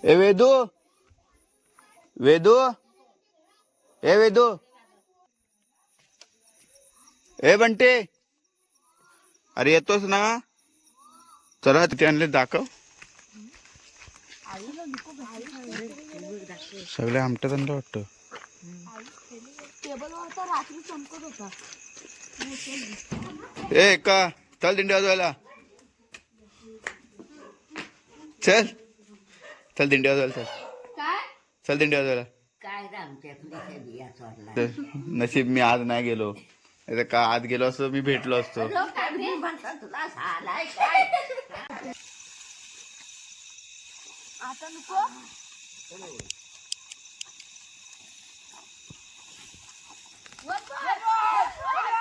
ए वेदू, वेदू, ए वेदू, ए बंटे, अरे येतोस ना? चला तिथे आणले दाखव. सगळे आमट्यात आणलं वाटतं. ए का चल दिंडी वाजवायला. चल चल दिंडी वाजवायला चल. चल दिंडी वाजवायला. नशीब मी आज नाही गेलो, का आज गेलो असतो मी भेटलो असतो. आता नको.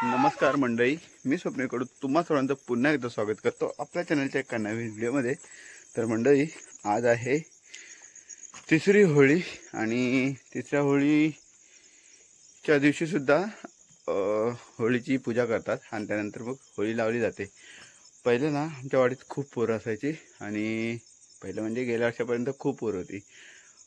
नमस्कार मंडळी, मी स्वप्नेकडून तुम्हा सर्वांचं पुन्हा एकदा स्वागत करतो आपल्या चॅनलच्या एका नवीन व्हिडिओमध्ये. तर मंडळी, आज आहे तिसरी होळी आणि तिसऱ्या होळीच्या दिवशीसुद्धा होळीची पूजा करतात आणि त्यानंतर मग होळी लावली जाते. पहिले ना आमच्या वाडीत खूप पोरं असायची आणि पहिलं म्हणजे गेल्या वर्षापर्यंत खूप पोरं होती,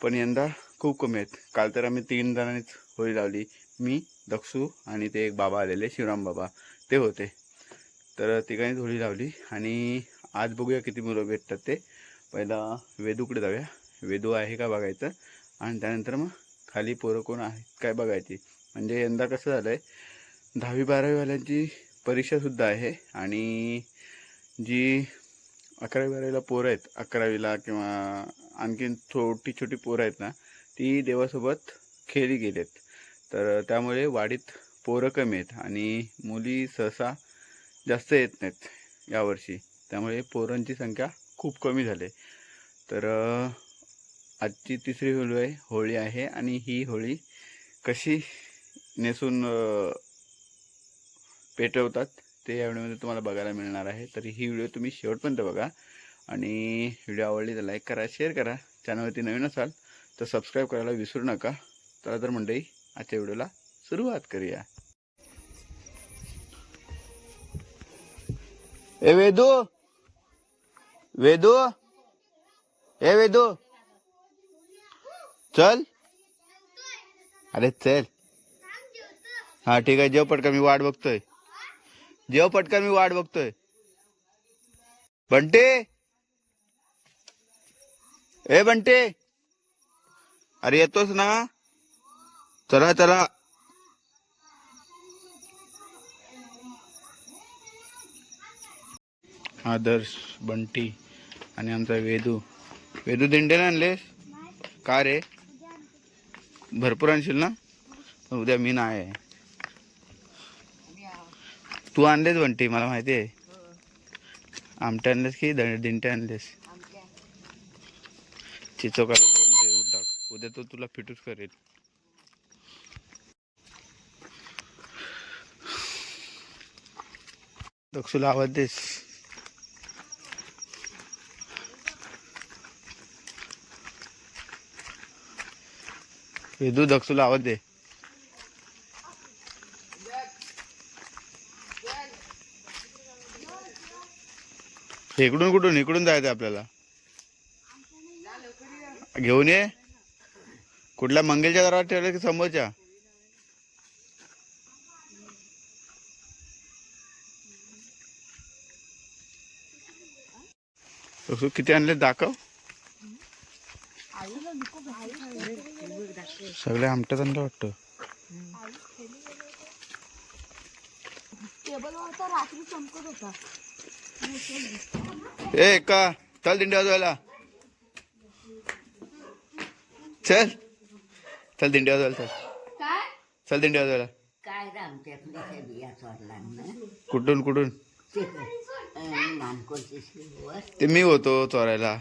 पण यंदा खूप कमी आहेत. काल तर आम्ही 3 जणांनीच होळी लावली. मी, दक्षू आणि ते एक बाबा आलेले, शिवराम बाबा, ते होते. तर तिघांनीच होळी लावली आणि आज बघूया किती मुलं भेटतात ते. पहिला वेदूकडे जाऊया, वेदू आहे का बघायचं आणि त्यानंतर मग खाली पोरं कोण आहेत काय बघायची. म्हणजे यंदा कसं झालं आहे, 10वी-12वीवाल्यांची परीक्षासुद्धा आहे आणि जी 11वी-12वीला पोरं आहेत, 11वीला किंवा आणखीन छोटी छोटी पोरं आहेत ना, ती देवासोबत खेळली गेलेत. तर त्यामुळे वाडीत पोरं कमी आहेत आणि मुली सहसा जास्त येत नाहीत यावर्षी. त्यामुळे पोरांची संख्या खूप कमी झाली. तर आजची तिसरी होळी आहे आणि ही होळी कशी नेसून पेटवतात ते या व्हिडिओमध्ये तुम्हाला बघायला मिळणार आहे. तर ही व्हिडिओ तुम्ही शेवटपर्यंत बघा आणि व्हिडिओ आवडली तर लाईक करा, शेअर करा. चॅनलवरती नवीन असाल तर सबस्क्राईब करायला विसरू नका. चला तर मंडळी, आजच्या व्हिडिओला सुरुवात करूया. ए वेदू, वेदू, ए वेदू, चल. अरे चल. हा ठीक आहे, जेव पटकन, मी वाट बघतोय. जेव पटकन, मी वाट बघतोय. बंटे, ए बंटे, अरे येतोस ना? चला चला. आदर्श, बंटी आणि आमचा वेदू. वेदू दिंडेला आणलेस का रे? भरपूर आणशील ना? उद्या मी नाही आहे. तू आणलेस बंटी, मला माहिती आहे. आमटे आणलेस की दिंडे आणलेस? चिचोकाला देऊन टाक, उद्या तो तुला फिटूच करेल. दक्षूला आवाज देस. वेदू, दक्षूला आवाज दे. इकडून कुठून? इकडून जायचं आपल्याला. घेऊन ये. कुठल्या मंगलच्या दरात ठेवलं की समोरच्या? किती आणले दाखव. सगळे आमट्यात आणलं वाटतं. ए का चल दिंडी वाजवायला. चल चल दिंडी वाजवायला चल. चल दिंडी वाजवायला. कुठून कुठून? ते मी होतो चोरायला.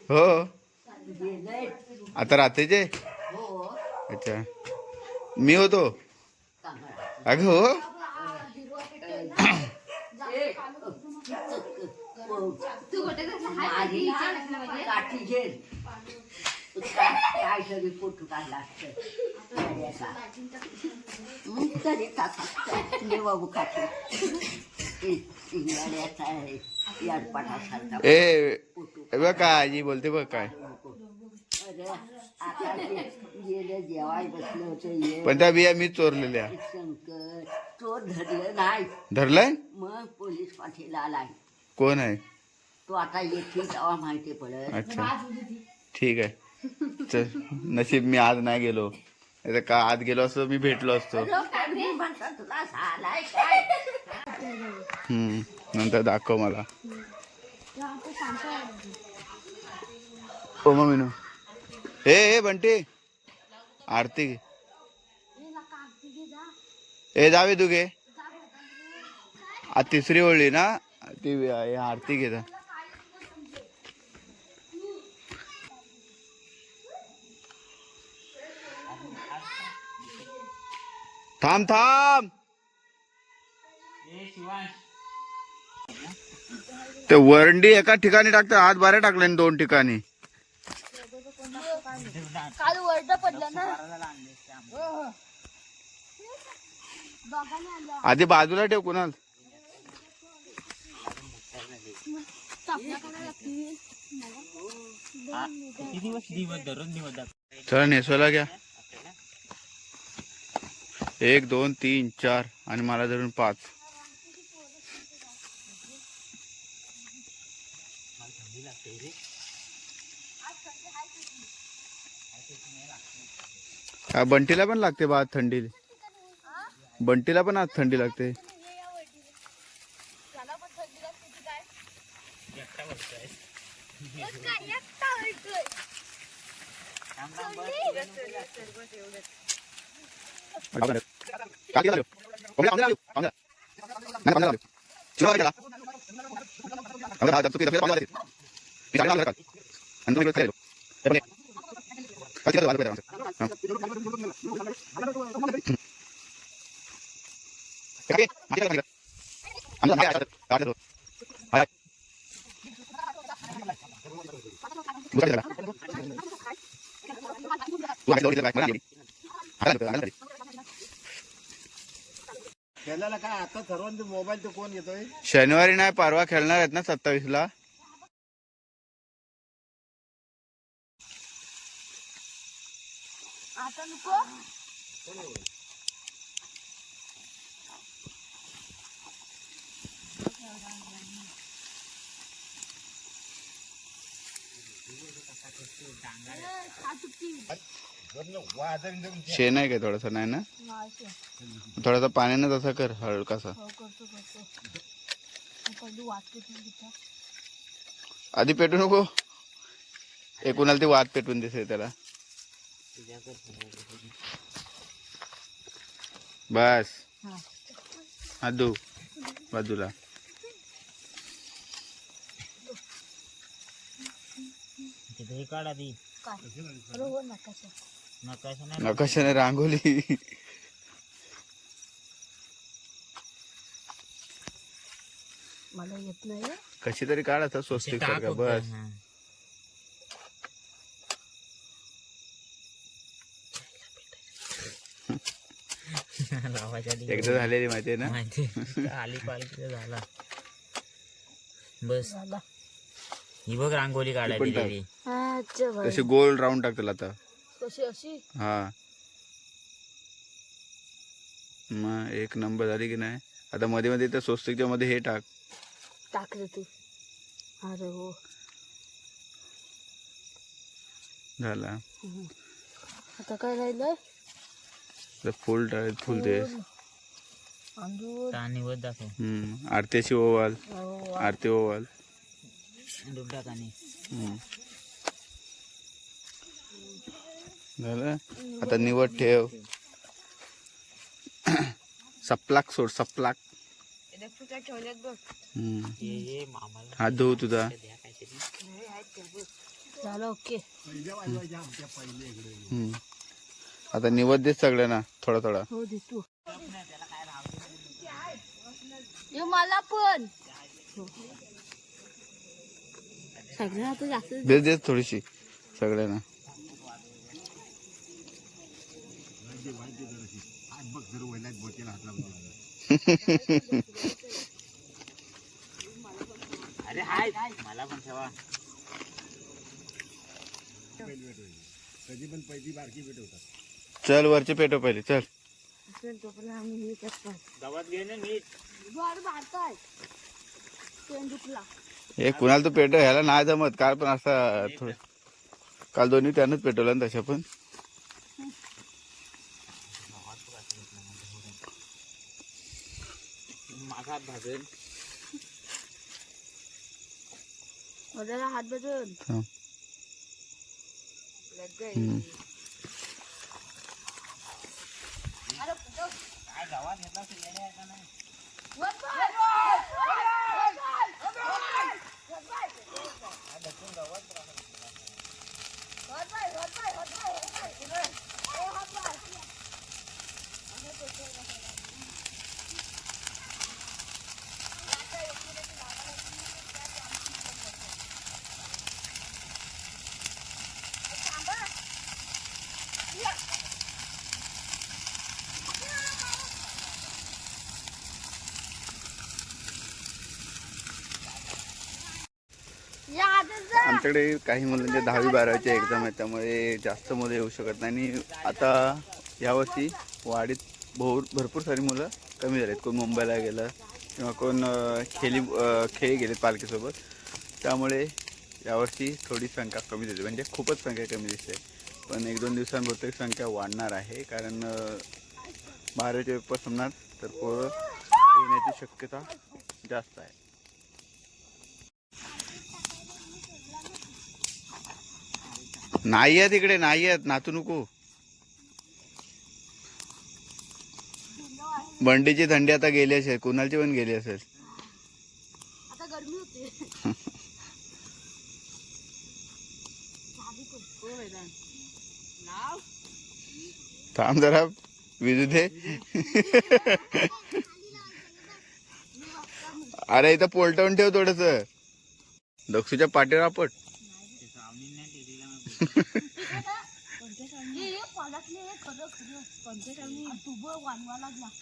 हो, आता रात्रीचे. अच्छा, मी होतो. अगं हो. फोटो काढला बाबू काठी ए बघ काय आजी बोलते बघ काय. अरे आता ते गेले जेवाय बसले होते ये पण त्या बिया मी चोरलेल्या. शंकर चोर धरलं नाही. धरलाय? मग पोलीस पाठीला आलाय. कोण आहे? तो आता येतील तेव्हा माहिती पडत. अच्छा ठीक आहे. चल नशीब मी आज नाही गेलो, नाही का आज गेलो असतो मी भेटलो असतो. मी म्हणतो तुला झालाय काय. नंतर दाखव मला. हो मम्मी नो ए बंटी आरती घे. ए जावे तू घे. आज तिसरी होळी ना ती आरती घे जा. थांब थांब. ते वरंडी एका ठिकाणी टाकते, हात बाहेर टाकले 2 ठिकाणी. काल वरड पडलं ना. आधी बाजूला ठेव कुणाल. चला नेसवायला घ्या. 1 2 3 4 आणि मला धरून 5. बंटीला पण लागते बा थंडी. बंटीला पण आज थंडी लागते. खेळायला काय आता सर्वांचे मोबाईल तो कोण घेतोय. शनिवारी नाही परवा खेळणार आहेत ना 27 ला. आता नको. शेण आहे का थोडासा? नाही ना, थोडासा पाण्यानं तसा कर हलकासा. आधी पेटू नको. कुणाला ती वात पेटून दिसे त्याला. बस आदू बाजूला. नकाशाने रांगोली. मला येत नाही. कशी तरी काढ आता स्वस्तिक सारखा. बस एकदा झालेली माहितीये ना. आली पालखी झाला. बस ही बघ रांगोली काढायची. तशी गोल राऊंड टाकतील आता. कशी अशी. हा मग 1 नंबर झाली की नाही. आता मध्ये मध्ये त्या स्वस्तिकच्या मध्ये हे टाकलं तू. अरे हो झाला. आता काय राहिलंय. फुल दे. निवड दाखव. आरतीशी ओवाल. आरती ओवाल. झालं. आता निवड ठेव. सपलाक सोड. सपलाक. हात धुव तुझा. झालं ओके. आता निवड दे सगळ्यांना थोडा थोडा. हो दे तू. मला पण सगळ्यांना आता जास्त दे थोडीशी सगळ्यांना. अरे हाय मला पण ठेवा. कधी पण पहिली बारकी पेटवतात. चल वरचे पेटव पहिले चल. गावात घे ना नीट. हे कुणाला तू पेटव, ह्याला नाही जमत. काल पण असा थोडं, काल दोन्ही त्यानंच पेटवलं ना तशा पण. माझा हात भाजेल. हात बदल. थांब. हम्म. काय गावात घेतला असेल येड्या आहे का नाही? आमच्याकडे काही मुलांचे 10वी-12वीचे एक्झाम आहेत, त्यामुळे जास्त मुलं येऊ शकत नाही. आणि आता यावर्षी वाडीत भरपूर सारी मुलं कमी झालेत. कोण मुंबईला गेलं किंवा कोण खेळी गेलेत पालखीसोबत. त्यामुळे यावर्षी थोडी संख्या कमी दिसते, म्हणजे खूपच संख्या कमी दिसते. पण 1-2 दिवसांत बहुतेक संख्या वाढणार आहे, कारण 12वीचे पेपर संपणार तर पोरं येण्याची शक्यता जास्त आहे. नाही आहेत इकडे, नाही आहेत, नाचू नको. बंडीची थंडी आता गेली असेल, कुणालची पण गेली असेल. आता गरमी होते. थांब जरा विजू दे. अरे इथं पोलटवून ठेव थोडस. दक्षूच्या पाठीवर आपट.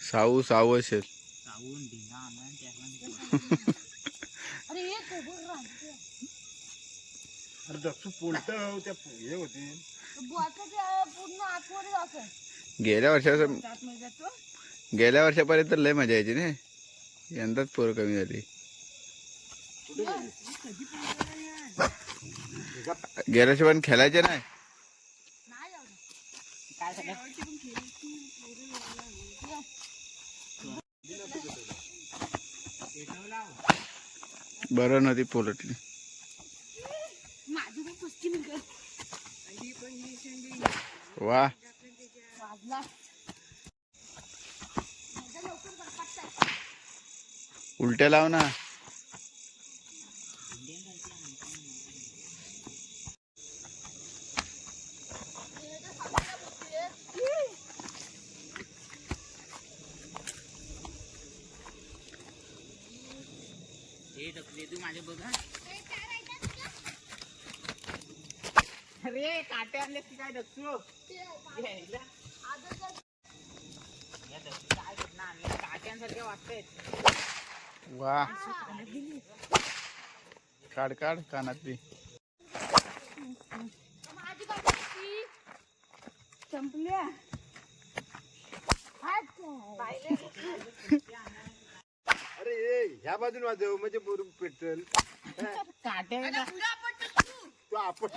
साऊ साऊ असेल. चावून ढिंगा आणला आणि त्याला अरे दक्षू पोलट त्या हे होते. गेल्या वर्षापर्यंत लय मजा यायची ना. यंदाच पोरं कमी झाली. गेल्या वर्षी पण खेळायचे नाही. बरं नदी पोलटली. वा उलट्या लाव ना. तू माझे बघा. अरे काटे आणले की काय दक्षू? काट्यांसारखे वाटतंय. वा काढ काढ कानातली. संपल्या. अरे ह्या बाजून वाजव म्हणजे बरोबर पेट्रोल. काटे तू आपण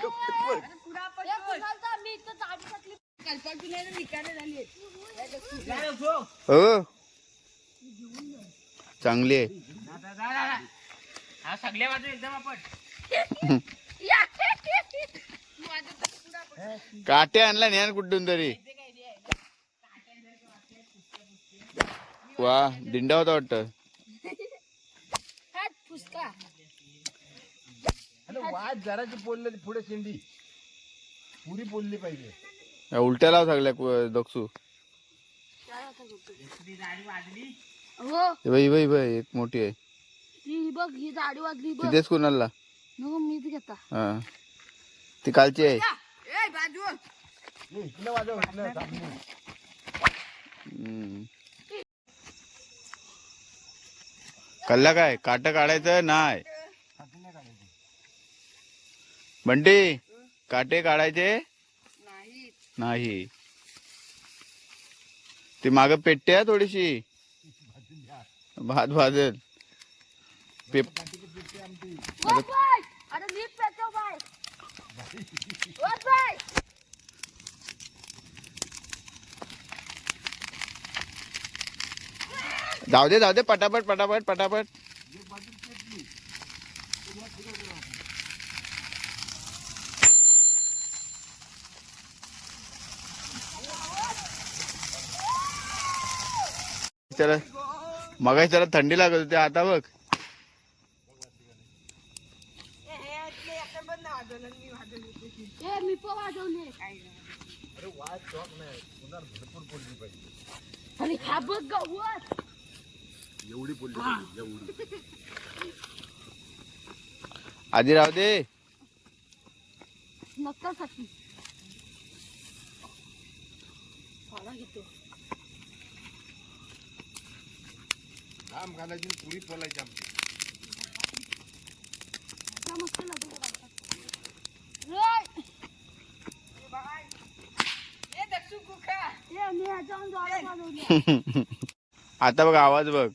हो चांगली आहे. हा सगळ्या बाजू एकदम आपण. काटे आणला नाही कुठून तरी. वा दिंडा होता वाटत. वाज जराची पोलली पुढे शेंडी पुरी पोलली पाहिजे. उलट्या लाव सगळ्या दक्षू. एक मोठी आहे ही बघ, ही जाडी वाजली बघ. तिथेच कुणाला नको मीच घेता. हा ती कालची आहे. इथलं वाजव इथलं सामने. कल्ला काय काट काढायचं नाही. बंटी काटे काढायचे नाही नाही. ती माग पेटते आहे थोडीशी भात भाजल. वाट बाय अरे नीट पेटव बाय वाट बाय जाऊ दे पटापट पटापट पटापट. त्याला मगाशी त्याला थंडी लागत होती, आता बघ. ए मी पण वाजवले अरे हा बघ गवत एवढी बोलली एवढी. आधी राहू दे. नक्कासाठी मला घेतो लांब घालायची आणि पुरी पोलायची आमची. आता मस्त लागतो रोय ए दक्षु कुखा ए मी जाऊन जाऊ बनवली आता बघ आवाज बघ.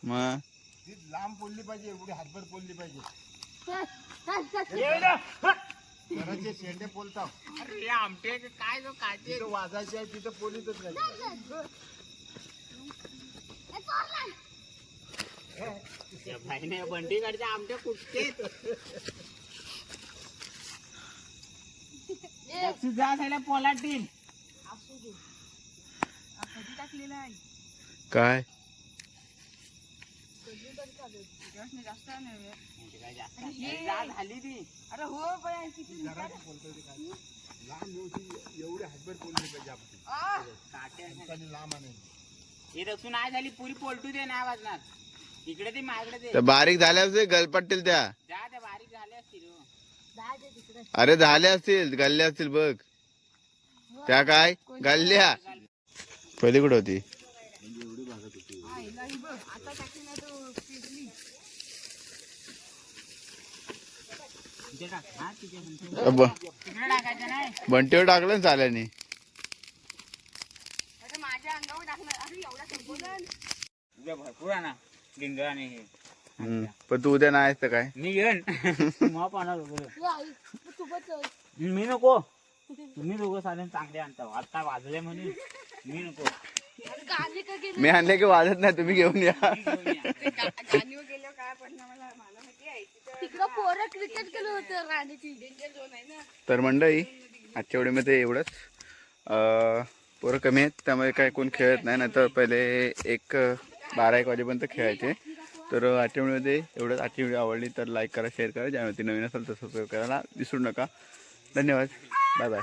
मग ती लांब पोलली पाहिजे, एवढी हातभर पोलली पाहिजे. घराचे शेंडे पोलताव. अरे आमटे काय जो काढते जिथं वाजायचे आहे तिथं पोलीतच नाही. भाईने बंटीकडचे आमटे कुठते जा झाल्या पोलाटीन टाकलेला आहे काय जास्त नाही झाली ती. अरे हो पण घराचे पोलतोय ते काय. लांब एवढी हातभर पोलली पाहिजे आपली. हाताने लांब आणायची. हे दक्षू नाही झाली पुरी पोलटू दे नाही वाजणार. इकडे ते माझ्याकडे दे. त्या बारीक झाल्या असतील गलपटतील त्या. जा त्या बारीक झाले असतील हो. अरे झाल्या असतील, गल्ल्या असतील बघ. त्या काय गल्ल्या पहिली कुठे होती. आता टाकली ना तो पिडली तिथे टाक. हा तिथे तिकडे टाकायचं नाही. बंटीवर टाकलं ना चाल्याने. अरे माझ्या अंगावर टाकलं अरे एवढा संपवलं उद्या भरपूर आहे ना गिंगळ आणि हे. पण तू उद्या नाही तर काय. मी येईन मग पाहणार वगैरे. तू आई तू बच मी नको. तुम्ही दोघं साधन चांगले आणता. आता वाजले म्हणून मी नको. गाणी का गेली मी आणले की वाजत नाही, तुम्ही घेऊन या. गाणीवर गेल्यावर काय पडणार मला माहिती आहे तिकडं पोरं क्रिकेट केलं होतं राणीची डेंजर झोन आहे ना. तर मंडळी आजच्या व्हिडिओमध्ये एवढंच. पोरं कमी आहेत त्यामुळे काय कोण खेळत नाही, नाहीतर पहिले 12-1 वाजेपर्यंत खेळायचे. तर आजच्या व्हिडिओमध्ये एवढंच. आजची व्हिडिओ आवडली तर लाईक करा, शेअर करा. ज्यामध्ये नवीन असेल तर सबस्क्राईब करायला विसरू नका. धन्यवाद. Bye bye.